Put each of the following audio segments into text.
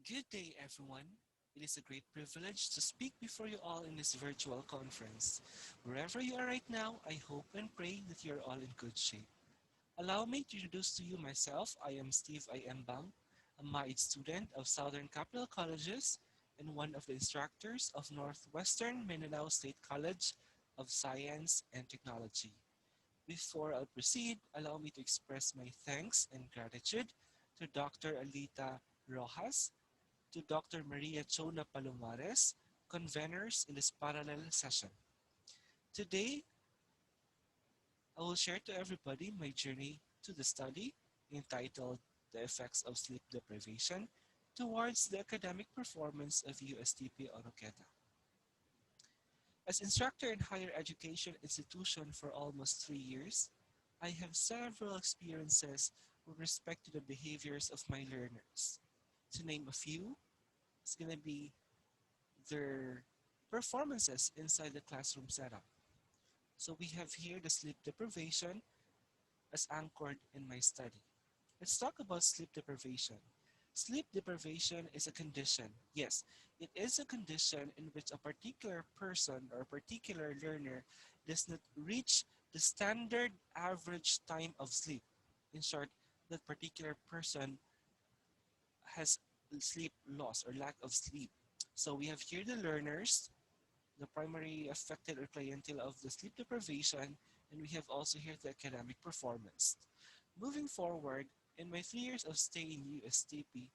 Good day, everyone. It is a great privilege to speak before you all in this virtual conference. Wherever you are right now, I hope and pray that you are all in good shape. Allow me to introduce to you myself. I am Steve I. Embang, a MAID student of Southern Capital Colleges and one of the instructors of Northwestern Mindanao State College of Science and Technology. Before I proceed, allow me to express my thanks and gratitude to Dr. Alita Rojas, to Dr. Maria Chona Palomares, conveners in this parallel session. Today, I will share to everybody my journey to the study entitled The Effects of Sleep Deprivation Towards the Academic Performance of USTP-Oroquieta. As instructor in higher education institution for almost 3 years, I have several experiences with respect to the behaviors of my learners. To name a few, it's going to be their performances inside the classroom setup. So we have here the sleep deprivation as anchored in my study. Let's talk about sleep deprivation. Sleep deprivation is a condition. Yes, it is a condition in which a particular person or a particular learner does not reach the standard average time of sleep. In short, that particular person has sleep loss or lack of sleep. So we have here the learners, the primary affected or clientele of the sleep deprivation, and we have also here the academic performance. Moving forward, in my 3 years of stay in USTP,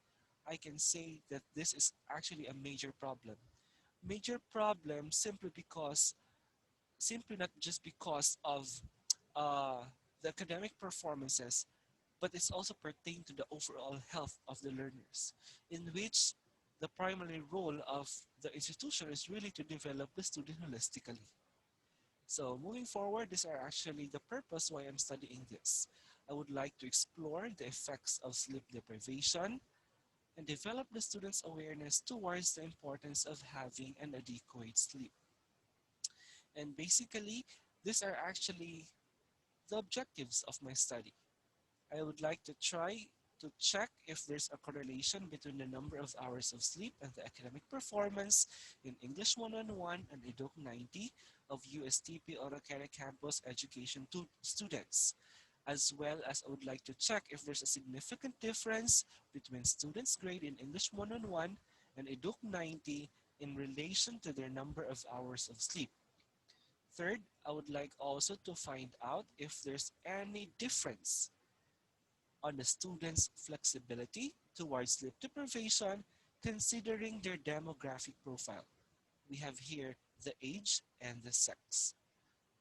I can say that this is actually a major problem. Major problem simply not just because of uh, the academic performances, but it's also pertained to the overall health of the learners, in which the primary role of the institution is really to develop the student holistically. So moving forward, these are actually the purpose why I'm studying this. I would like to explore the effects of sleep deprivation and develop the students' awareness towards the importance of having an adequate sleep. And basically, these are actually the objectives of my study. I would like to try to check if there's a correlation between the number of hours of sleep and the academic performance in English 101 and EDUC 90 of USTP Oroquieta campus education to students, as well as I would like to check if there's a significant difference between students' grade in English 101 and EDUC 90 in relation to their number of hours of sleep. Third, I would like also to find out if there's any difference on the students' flexibility towards sleep deprivation considering their demographic profile. We have here the age and the sex.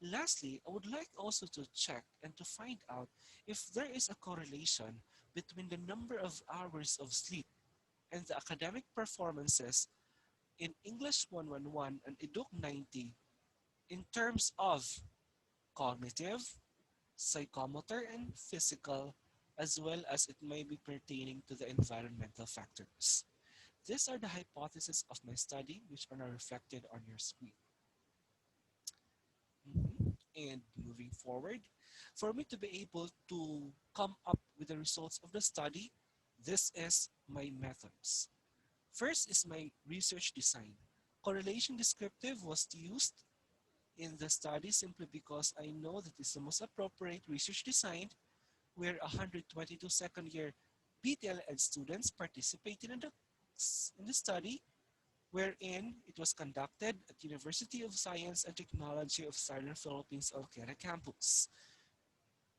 Lastly, I would like also to check and to find out if there is a correlation between the number of hours of sleep and the academic performances in English 111 and EDUC 90 in terms of cognitive, psychomotor, and physical, as well as it may be pertaining to the environmental factors. These are the hypotheses of my study, which are now reflected on your screen. And moving forward, for me to be able to come up with the results of the study, this is my methods. First is my research design. Correlation descriptive was used in the study simply because I know that it's the most appropriate research design where 122 second-year PTL Ed students participated in the study, wherein it was conducted at University of Science and Technology of Southern Philippines Alquera campus.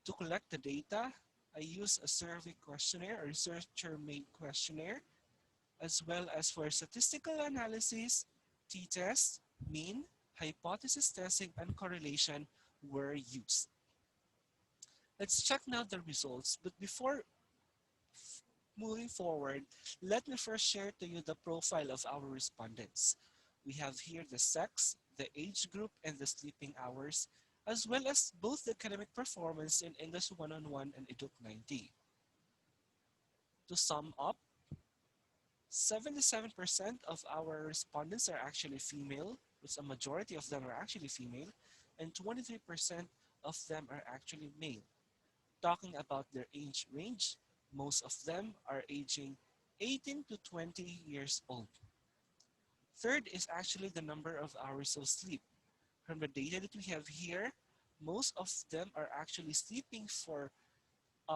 To collect the data, I used a survey questionnaire, a researcher-made questionnaire, as well as for statistical analysis, t-test, mean, hypothesis testing, and correlation were used. Let's check now the results, but before moving forward, let me first share to you the profile of our respondents. We have here the sex, the age group, and the sleeping hours, as well as both the academic performance in English 101 and EDUC 90. To sum up, 77% of our respondents are actually female, which a majority of them are actually female, and 23% of them are actually male. Talking about their age range, most of them are aging 18 to 20 years old. Third is actually the number of hours of sleep. From the data that we have here, most of them are actually sleeping for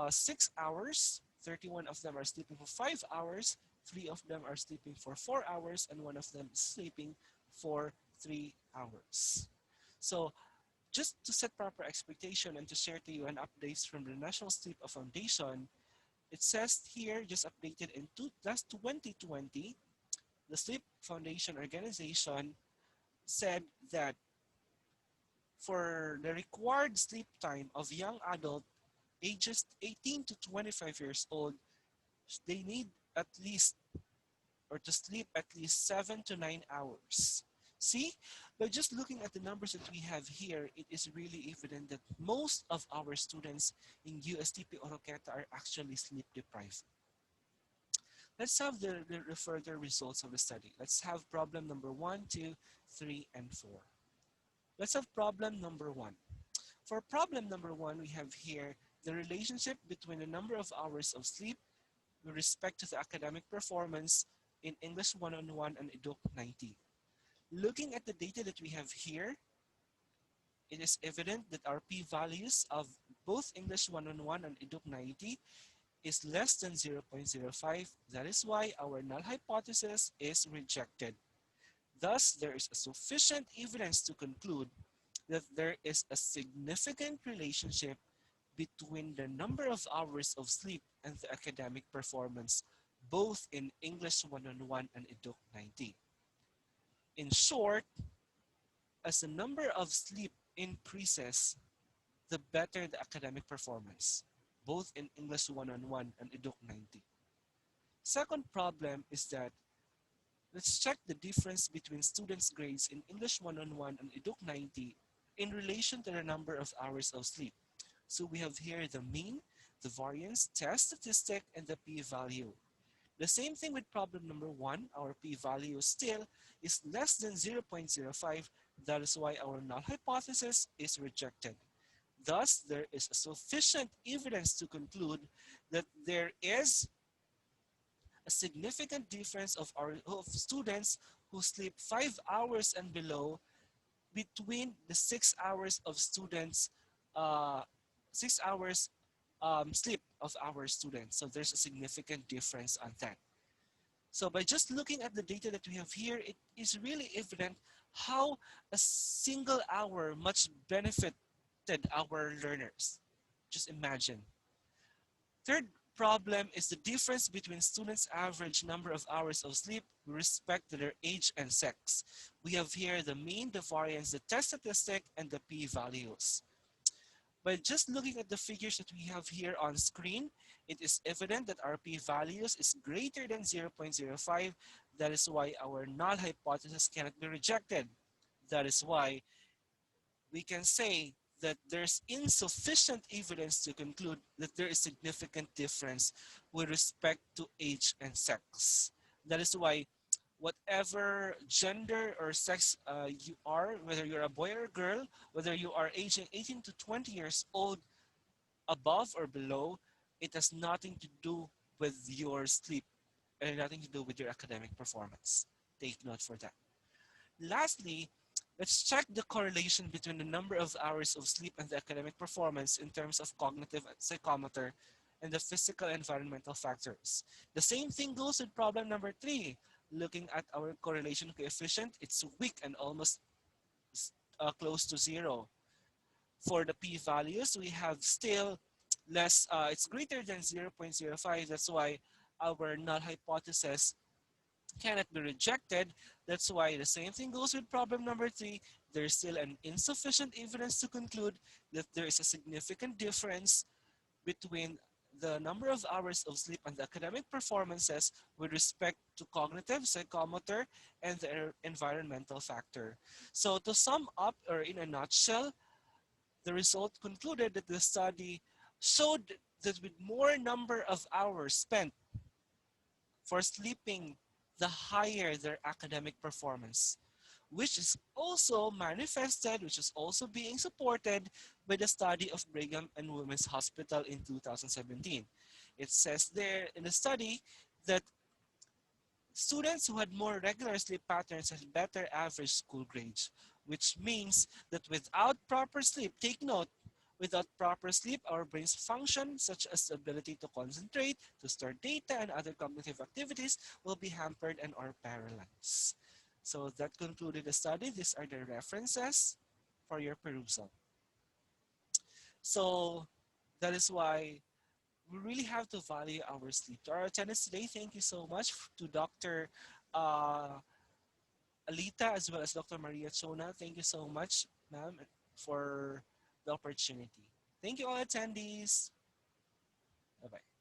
6 hours. 31 of them are sleeping for 5 hours. 3 of them are sleeping for 4 hours, and one of them is sleeping for 3 hours. So just to set proper expectation and to share to you an updates from the National Sleep Foundation, it says here, just updated in 2020, the Sleep Foundation organization said that for the required sleep time of young adult ages 18 to 25 years old, they need at least or to sleep at least 7 to 9 hours. See, by just looking at the numbers that we have here, it is really evident that most of our students in Ustp-Oroquieta are actually sleep deprived. Let's have the further results of the study. Let's have problem number 1, 2, 3, and 4. Let's have problem number 1. For problem number 1, we have here the relationship between the number of hours of sleep with respect to the academic performance in English 101 and Eduk 90. Looking at the data that we have here, it is evident that our p-values of both English 101 and Eduk 90 is less than 0.05. That is why our null hypothesis is rejected. Thus, there is a sufficient evidence to conclude that there is a significant relationship between the number of hours of sleep and the academic performance, both in English 101 and Eduk 90. In short, as the number of sleep increases, the better the academic performance, both in English 101 and Eduk 90. Second problem is that let's check the difference between students' grades in English 101 and Eduk 90 in relation to the number of hours of sleep. So we have here the mean, the variance, test statistic, and the p-value. The same thing with problem number 1, our p-value still is less than 0.05. That is why our null hypothesis is rejected. Thus, there is sufficient evidence to conclude that there is a significant difference of students who sleep 5 hours and below between the 6 hours of students, uh, 6 hours sleep of our students. So there's a significant difference on that. So by just looking at the data that we have here, it is really evident how a single hour much benefited our learners. Just imagine. Third problem is the difference between students' average number of hours of sleep with respect to their age and sex. We have here the mean, the variance, the test statistic, and the p-values. By just looking at the figures that we have here on screen, it is evident that our p-values is greater than 0.05. That is why our null hypothesis cannot be rejected. That is why we can say that there's insufficient evidence to conclude that there is significant difference with respect to age and sex. That is why whatever gender or sex you are, whether you're a boy or a girl, whether you are aging 18 to 20 years old, above or below, it has nothing to do with your sleep and nothing to do with your academic performance. Take note for that. Lastly, let's check the correlation between the number of hours of sleep and the academic performance in terms of cognitive psychomotor and the physical environmental factors. The same thing goes with problem number 3. Looking at our correlation coefficient, it's weak and almost close to 0. For the p-values, we have still less, it's greater than 0.05. That's why our null hypothesis cannot be rejected. That's why the same thing goes with problem number 3. There's still an insufficient evidence to conclude that there is a significant difference between the number of hours of sleep and the academic performances with respect to cognitive, psychomotor, and the environmental factor. So to sum up, or in a nutshell, the result concluded that the study showed that with more number of hours spent for sleeping, the higher their academic performance, which is also manifested, which is also being supported by the study of Brigham and Women's Hospital in 2017. It says there in the study that Students who had more regular sleep patterns had better average school grades, which means that without proper sleep, take note, without proper sleep, our brain's function, such as the ability to concentrate, to store data, and other cognitive activities, will be hampered and or paralyzed. So that concluded the study. These are the references for your perusal. So that is why we really have to value our sleep. To our attendants today, thank you so much to Dr. Uh, Alita as well as Dr. Maria Chona. Thank you so much, ma'am, for the opportunity. Thank you all attendees. Bye-bye.